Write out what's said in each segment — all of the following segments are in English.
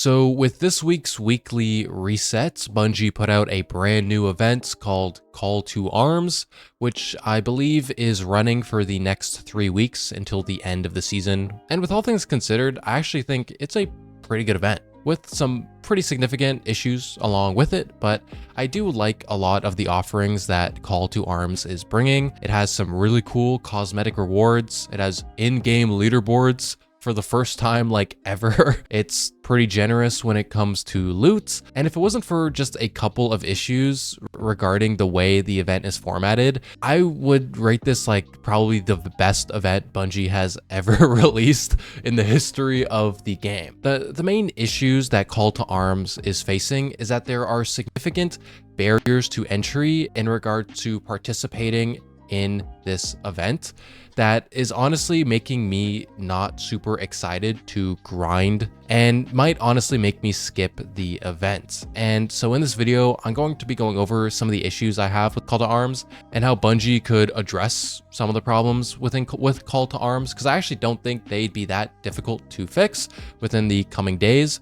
So with this week's weekly resets, Bungie put out a brand new event called Call to Arms, which I believe is running for the next 3 weeks until the end of the season. And with all things considered, I actually think it's a pretty good event, with some pretty significant issues along with it, but I do like a lot of the offerings that Call to Arms is bringing. It has some really cool cosmetic rewards. It has in-game leaderboards for the first time like ever. It's pretty generous when it comes to loot. And if it wasn't for just a couple of issues regarding the way the event is formatted, I would rate this like probably the best event Bungie has ever released in the history of the game. The main issues that Call to Arms is facing is that there are significant barriers to entry in regard to participating in this event that is honestly making me not super excited to grind and might honestly make me skip the event. And so in this video, I'm going to be going over some of the issues I have with Call to Arms and how Bungie could address some of the problems with Call to Arms, because I actually don't think they'd be that difficult to fix within the coming days.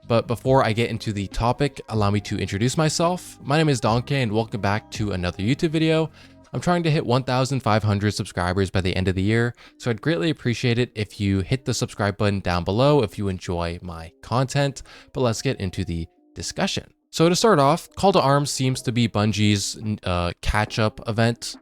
But before I get into the topic, allow me to introduce myself. My name is Donkey and welcome back to another YouTube video. I'm trying to hit 1,500 subscribers by the end of the year, so I'd greatly appreciate it if you hit the subscribe button down below if you enjoy my content. But let's get into the discussion. So to start off, Call to Arms seems to be Bungie's catch-up event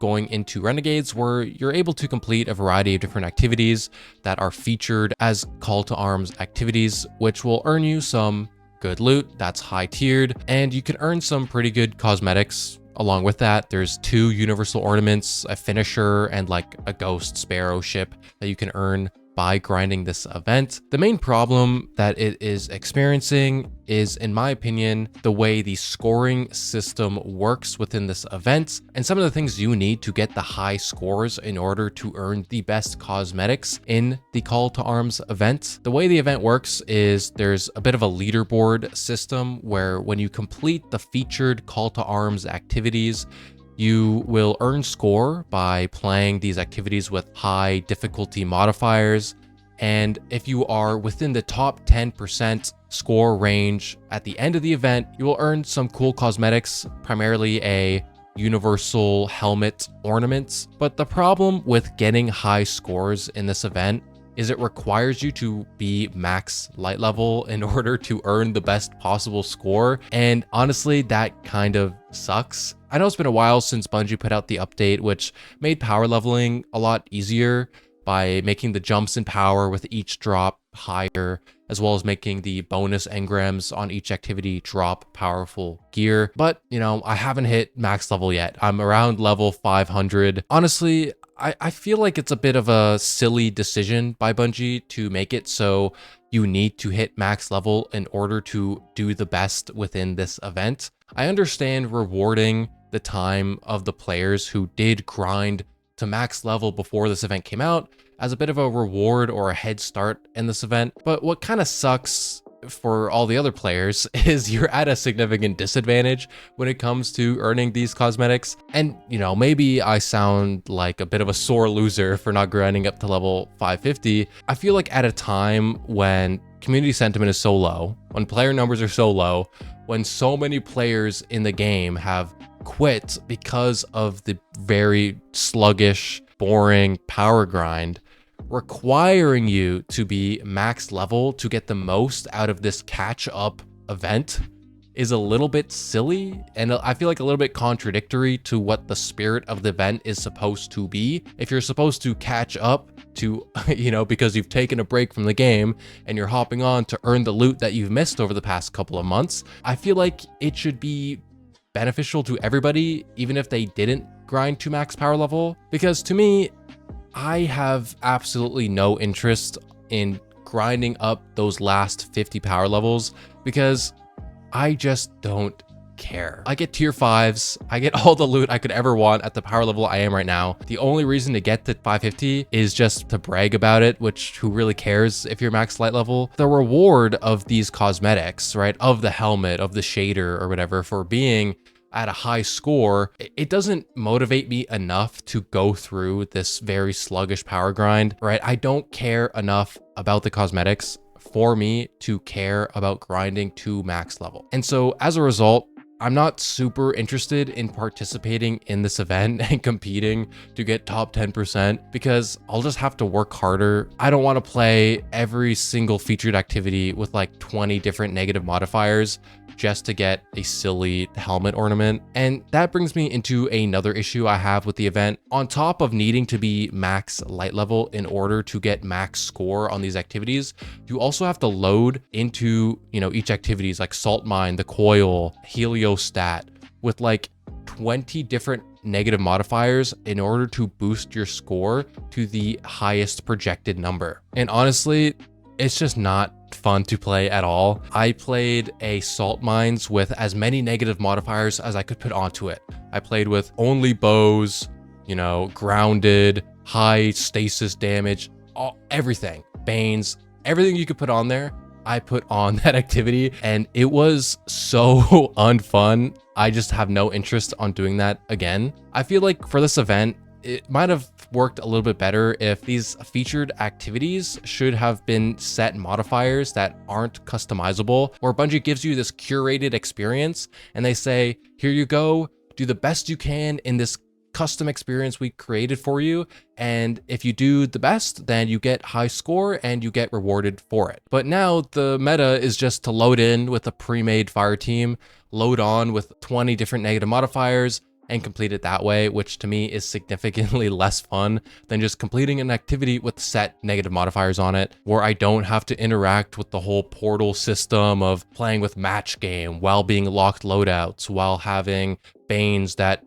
going into Renegades, where you're able to complete a variety of different activities that are featured as Call to Arms activities, which will earn you some good loot that's high tiered, and you can earn some pretty good cosmetics. Along with that, there's 2 universal ornaments, a finisher, and like a ghost sparrow ship that you can earn by grinding this event. The main problem that it is experiencing is, in my opinion, the way the scoring system works within this event and some of the things you need to get the high scores in order to earn the best cosmetics in the Call to Arms event. The way the event works is there's a bit of a leaderboard system where when you complete the featured Call to Arms activities, you will earn score by playing these activities with high difficulty modifiers. And if you are within the top 10% score range at the end of the event, you will earn some cool cosmetics, primarily a universal helmet ornament. But the problem with getting high scores in this event is it requires you to be max light level in order to earn the best possible score. And honestly, that kind of sucks. I know it's been a while since Bungie put out the update, which made power leveling a lot easier by making the jumps in power with each drop higher, as well as making the bonus engrams on each activity drop powerful gear. But, you know, I haven't hit max level yet. I'm around level 500. Honestly, I feel like it's a bit of a silly decision by Bungie to make it so you need to hit max level in order to do the best within this event. I understand rewarding the time of the players who did grind to max level before this event came out as a bit of a reward or a head start in this event. But what kind of sucks for all the other players is you're at a significant disadvantage when it comes to earning these cosmetics. And, you know, maybe I sound like a bit of a sore loser for not grinding up to level 550. I feel like at a time when community sentiment is so low, when player numbers are so low, when so many players in the game have quit because of the very sluggish, boring power grind, requiring you to be max level to get the most out of this catch-up event is a little bit silly, and I feel like a little bit contradictory to what the spirit of the event is supposed to be. If you're supposed to catch up to, you know, because you've taken a break from the game and you're hopping on to earn the loot that you've missed over the past couple of months, I feel like it should be beneficial to everybody, even if they didn't grind to max power level. Because to me, I have absolutely no interest in grinding up those last 50 power levels because I just don't care. I get tier 5s, I get all the loot I could ever want at the power level I am right now. The only reason to get to 550 is just to brag about it, which who really cares if you're max light level? The reward of these cosmetics, right, of the helmet, of the shader or whatever, for being at a high score, it doesn't motivate me enough to go through this very sluggish power grind, right? I don't care enough about the cosmetics for me to care about grinding to max level. And so as a result, I'm not super interested in participating in this event and competing to get top 10% because I'll just have to work harder. I don't want to play every single featured activity with like 20 different negative modifiers just to get a silly helmet ornament. And that brings me into another issue I have with the event. On top of needing to be max light level in order to get max score on these activities, you also have to load into, each activities like Salt Mine, the Coil, Heliostat with like 20 different negative modifiers in order to boost your score to the highest projected number. And honestly, it's just not fun to play at all. I played a Salt Mines with as many negative modifiers as I could put onto it. I played with only bows, grounded, high stasis damage, everything, Banes, everything you could put on there. I put on that activity and it was so unfun. I just have no interest on doing that again. I feel like for this event, it might have worked a little bit better if these featured activities should have been set modifiers that aren't customizable, or Bungie gives you this curated experience and they say, here you go, do the best you can in this custom experience we created for you. And if you do the best, then you get high score and you get rewarded for it. But now the meta is just to load in with a pre-made fire team, load on with 20 different negative modifiers, and complete it that way, which to me is significantly less fun than just completing an activity with set negative modifiers on it, where I don't have to interact with the whole portal system of playing with match game while being locked loadouts, while having Banes that,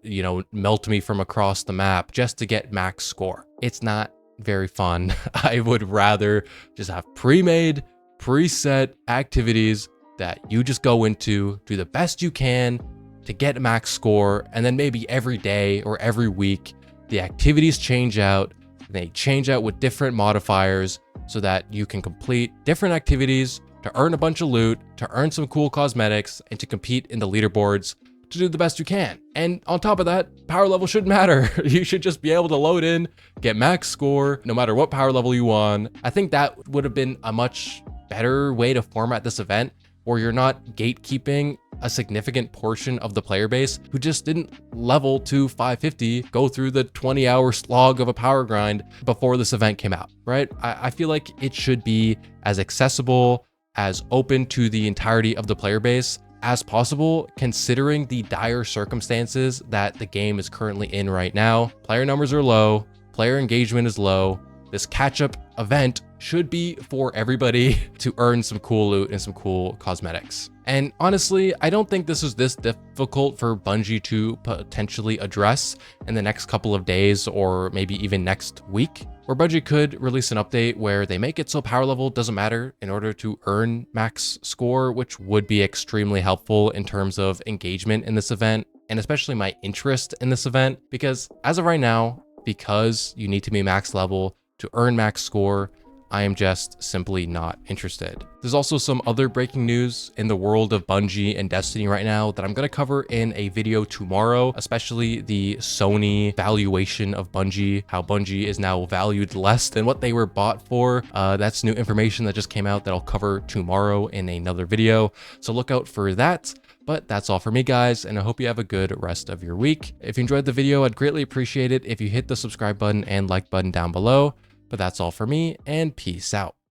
melt me from across the map just to get max score. It's not very fun. I would rather just have pre-made, preset activities that you just go into, do the best you can to get max score, and then maybe every day or every week, the activities change out. They change out with different modifiers so that you can complete different activities to earn a bunch of loot, to earn some cool cosmetics, and to compete in the leaderboards to do the best you can. And on top of that, power level shouldn't matter. You should just be able to load in, get max score, no matter what power level you on. I think that would have been a much better way to format this event, where you're not gatekeeping a significant portion of the player base who just didn't level to 550, go through the 20-hour slog of a power grind before this event came out, right? I feel like it should be as accessible, as open to the entirety of the player base as possible, considering the dire circumstances that the game is currently in right now. Player numbers are low, player engagement is low. This catch-up event should be for everybody to earn some cool loot and some cool cosmetics. And honestly, I don't think this is this difficult for Bungie to potentially address in the next couple of days or maybe even next week, where Bungie could release an update where they make it so power level doesn't matter in order to earn max score, which would be extremely helpful in terms of engagement in this event, and especially my interest in this event, because as of right now, because you need to be max level to earn max score, I am just simply not interested. There's also some other breaking news in the world of Bungie and Destiny right now that I'm going to cover in a video tomorrow, especially the Sony valuation of Bungie, how Bungie is now valued less than what they were bought for. That's new information that just came out that I'll cover tomorrow in another video, so look out for that. But that's all for me, guys, and I hope you have a good rest of your week. If you enjoyed the video, I'd greatly appreciate it if you hit the subscribe button and like button down below. But that's all for me, and peace out.